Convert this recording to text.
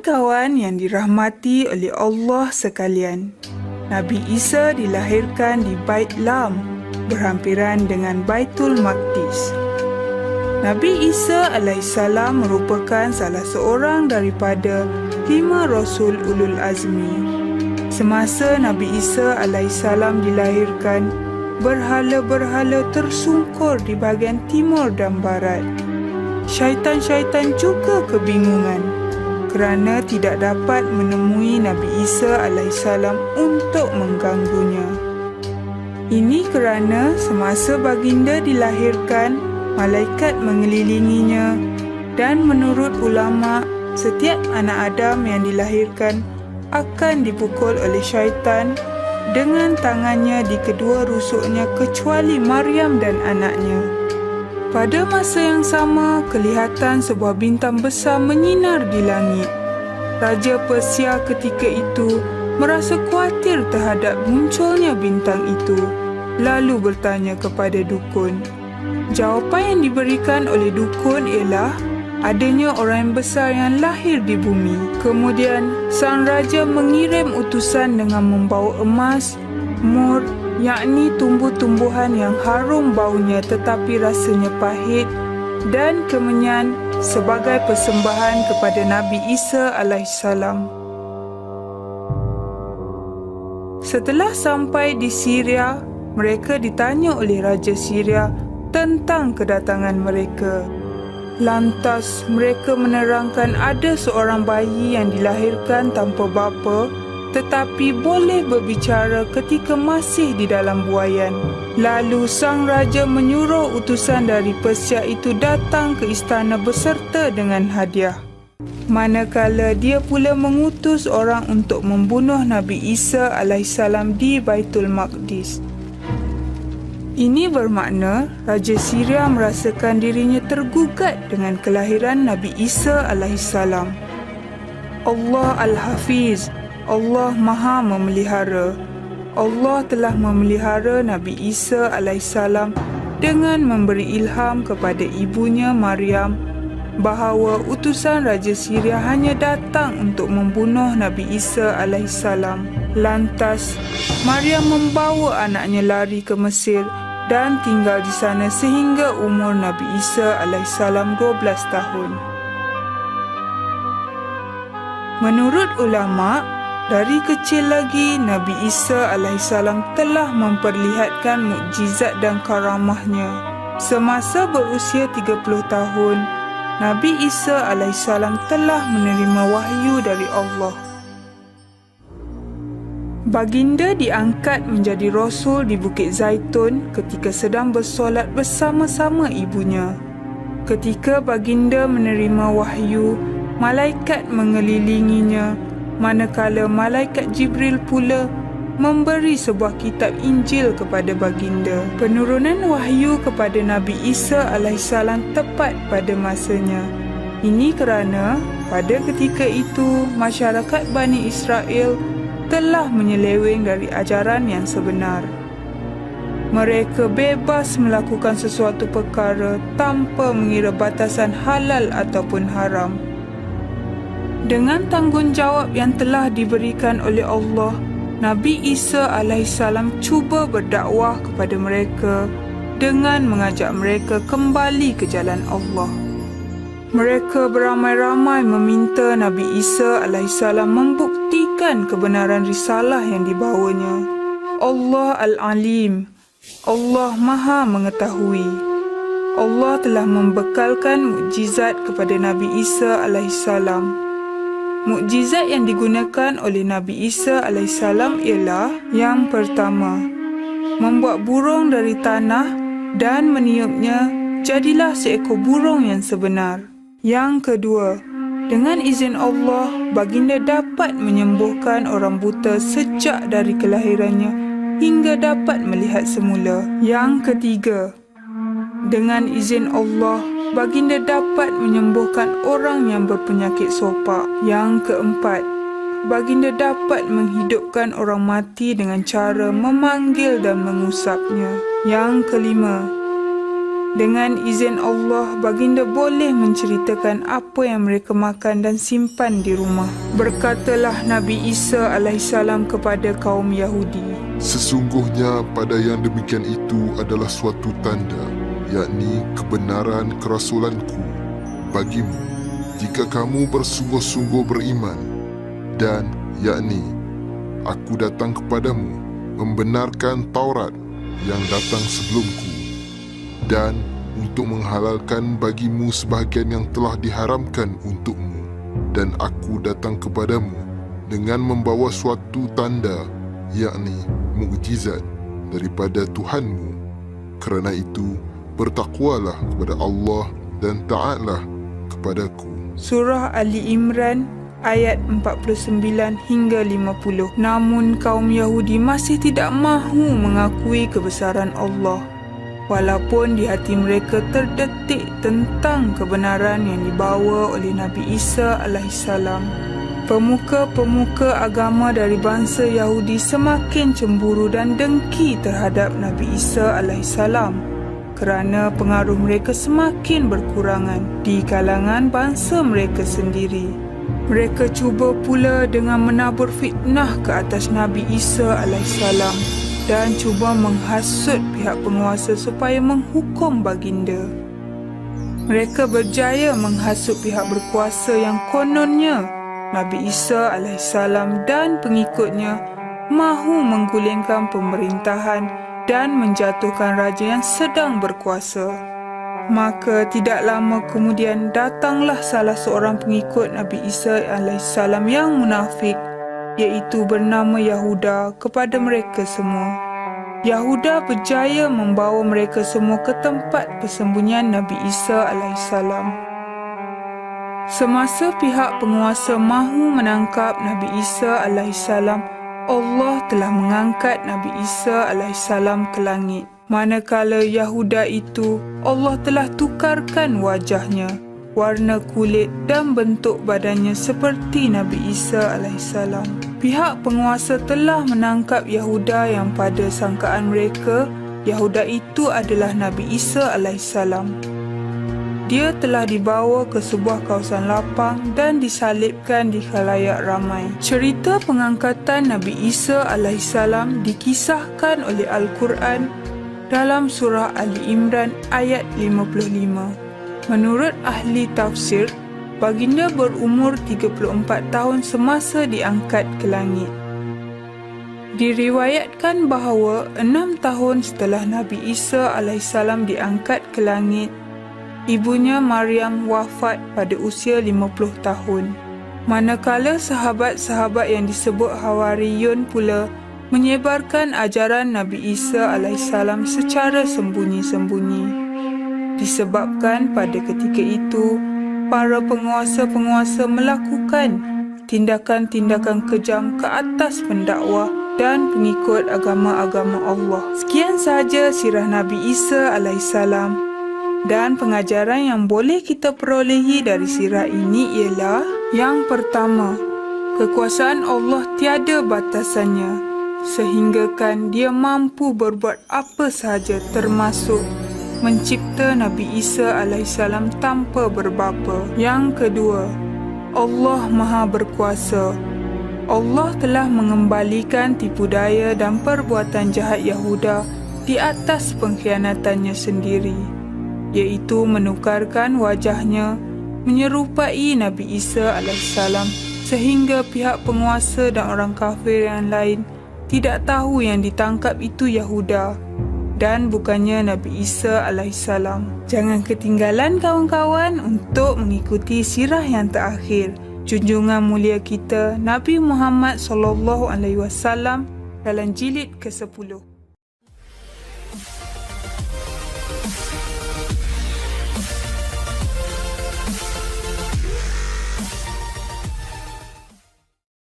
Kawan-kawan yang dirahmati oleh Allah sekalian, Nabi Isa dilahirkan di Bait Lam, berhampiran dengan Baitul Maqdis. Nabi Isa alaihissalam merupakan salah seorang daripada 5 Rasul Ulul Azmi. Semasa Nabi Isa alaihissalam dilahirkan, berhala-berhala tersungkur di bahagian timur dan barat. Syaitan-syaitan juga kebingungan kerana tidak dapat menemui Nabi Isa alaihissalam untuk mengganggunya. Ini kerana semasa baginda dilahirkan, malaikat mengelilinginya dan menurut ulama, setiap anak Adam yang dilahirkan akan dipukul oleh syaitan dengan tangannya di kedua rusuknya kecuali Maryam dan anaknya. Pada masa yang sama, kelihatan sebuah bintang besar menyinar di langit. Raja Persia ketika itu merasa khawatir terhadap munculnya bintang itu, lalu bertanya kepada dukun. Jawapan yang diberikan oleh dukun ialah adanya orang besar yang lahir di bumi. Kemudian, sang raja mengirim utusan dengan membawa emas, mur, yakni tumbuh-tumbuhan yang harum baunya tetapi rasanya pahit, dan kemenyan sebagai persembahan kepada Nabi Isa alaihissalam. Setelah sampai di Syria, mereka ditanya oleh Raja Syria tentang kedatangan mereka. Lantas mereka menerangkan ada seorang bayi yang dilahirkan tanpa bapa tetapi boleh berbicara ketika masih di dalam buaian. Lalu sang raja menyuruh utusan dari Persia itu datang ke istana beserta dengan hadiah. Manakala dia pula mengutus orang untuk membunuh Nabi Isa alaihissalam di Baitul Maqdis. Ini bermakna Raja Syria merasakan dirinya tergugat dengan kelahiran Nabi Isa alaihissalam. Allah Al-Hafiz, Allah Maha Memelihara. Allah telah memelihara Nabi Isa alaihissalam dengan memberi ilham kepada ibunya Maryam bahawa utusan Raja Syria hanya datang untuk membunuh Nabi Isa alaihissalam. Lantas, Maryam membawa anaknya lari ke Mesir dan tinggal di sana sehingga umur Nabi Isa alaihissalam 12 tahun. Menurut ulama, dari kecil lagi Nabi Isa alaihissalam telah memperlihatkan mukjizat dan karamahnya. Semasa berusia 30 tahun, Nabi Isa alaihissalam telah menerima wahyu dari Allah. Baginda diangkat menjadi Rasul di Bukit Zaitun ketika sedang bersolat bersama-sama ibunya. Ketika baginda menerima wahyu, malaikat mengelilinginya, manakala malaikat Jibril pula memberi sebuah kitab Injil kepada baginda. Penurunan wahyu kepada Nabi Isa alaihissalam tepat pada masanya. Ini kerana pada ketika itu masyarakat Bani Israel telah menyeleweng dari ajaran yang sebenar. Mereka bebas melakukan sesuatu perkara tanpa mengira batasan halal ataupun haram. Dengan tanggungjawab yang telah diberikan oleh Allah, Nabi Isa alaihissalam cuba berdakwah kepada mereka dengan mengajak mereka kembali ke jalan Allah. Mereka beramai-ramai meminta Nabi Isa alaihissalam membuktikan kebenaran risalah yang dibawanya. Allah Al-Alim, Allah Maha Mengetahui. Allah telah membekalkan mukjizat kepada Nabi Isa alaihissalam. Mukjizat yang digunakan oleh Nabi Isa alaihissalam ialah yang pertama, membuat burung dari tanah dan meniupnya jadilah seekor burung yang sebenar. Yang kedua, dengan izin Allah, baginda dapat menyembuhkan orang buta sejak dari kelahirannya hingga dapat melihat semula. Yang ketiga, dengan izin Allah, baginda dapat menyembuhkan orang yang berpenyakit sopak. Yang keempat, baginda dapat menghidupkan orang mati dengan cara memanggil dan mengusapnya. Yang kelima, Dengan izin Allah, baginda boleh menceritakan apa yang mereka makan dan simpan di rumah. Berkatalah Nabi Isa alaihissalam kepada kaum Yahudi, "Sesungguhnya pada yang demikian itu adalah suatu tanda, yakni kebenaran kerasulanku bagimu, jika kamu bersungguh-sungguh beriman. Dan yakni, aku datang kepadamu membenarkan Taurat yang datang sebelumku, dan untuk menghalalkan bagimu sebahagian yang telah diharamkan untukmu. Dan aku datang kepadamu dengan membawa suatu tanda, yakni mukjizat daripada Tuhanmu. Kerana itu, bertakwalah kepada Allah dan taatlah kepadaku." Surah Ali Imran ayat 49 hingga 50. Namun kaum Yahudi masih tidak mahu mengakui kebesaran Allah, walaupun di hati mereka terdetik tentang kebenaran yang dibawa oleh Nabi Isa alaihissalam. Pemuka-pemuka agama dari bangsa Yahudi semakin cemburu dan dengki terhadap Nabi Isa alaihissalam kerana pengaruh mereka semakin berkurangan di kalangan bangsa mereka sendiri. Mereka cuba pula dengan menabur fitnah ke atas Nabi Isa alaihissalam dan cuba menghasut pihak penguasa supaya menghukum baginda. Mereka berjaya menghasut pihak berkuasa yang kononnya Nabi Isa alaihissalam dan pengikutnya mahu menggulingkan pemerintahan dan menjatuhkan raja yang sedang berkuasa. Maka tidak lama kemudian datanglah salah seorang pengikut Nabi Isa alaihissalam yang munafik, iaitu bernama Yahuda, kepada mereka semua. Yahuda berjaya membawa mereka semua ke tempat persembunyian Nabi Isa alaihissalam. Semasa pihak penguasa mahu menangkap Nabi Isa alaihissalam, Allah telah mengangkat Nabi Isa alaihissalam ke langit. Manakala Yahuda itu, Allah telah tukarkan wajahnya, warna kulit dan bentuk badannya seperti Nabi Isa alaihissalam. Pihak penguasa telah menangkap Yahuda yang pada sangkaan mereka, Yahuda itu adalah Nabi Isa alaihissalam. Dia telah dibawa ke sebuah kawasan lapang dan disalibkan di khalayak ramai. Cerita pengangkatan Nabi Isa alaihissalam dikisahkan oleh Al-Quran dalam surah Ali Imran ayat 55. Menurut ahli tafsir, baginda berumur 34 tahun semasa diangkat ke langit. Diriwayatkan bahawa 6 tahun setelah Nabi Isa alaihissalam diangkat ke langit, ibunya Maryam wafat pada usia 50 tahun. Manakala sahabat-sahabat yang disebut Hawariyun pula menyebarkan ajaran Nabi Isa alaihissalam secara sembunyi-sembunyi. Disebabkan pada ketika itu, para penguasa-penguasa melakukan tindakan-tindakan kejam ke atas pendakwah dan pengikut agama-agama Allah. Sekian sahaja sirah Nabi Isa alaihissalam. Dan pengajaran yang boleh kita perolehi dari sirah ini ialah: yang pertama, kekuasaan Allah tiada batasannya, sehinggakan Dia mampu berbuat apa sahaja, termasuk mencipta Nabi Isa alaihissalam tanpa berbapa. Yang kedua, Allah Maha Berkuasa. Allah telah mengembalikan tipu daya dan perbuatan jahat Yahuda di atas pengkhianatannya sendiri, iaitu menukarkan wajahnya menyerupai Nabi Isa alaihissalam sehingga pihak penguasa dan orang kafir yang lain tidak tahu yang ditangkap itu Yahuda dan bukannya Nabi Isa alaihissalam. Jangan ketinggalan kawan-kawan untuk mengikuti sirah yang terakhir junjungan mulia kita Nabi Muhammad SAW dalam jilid ke-10.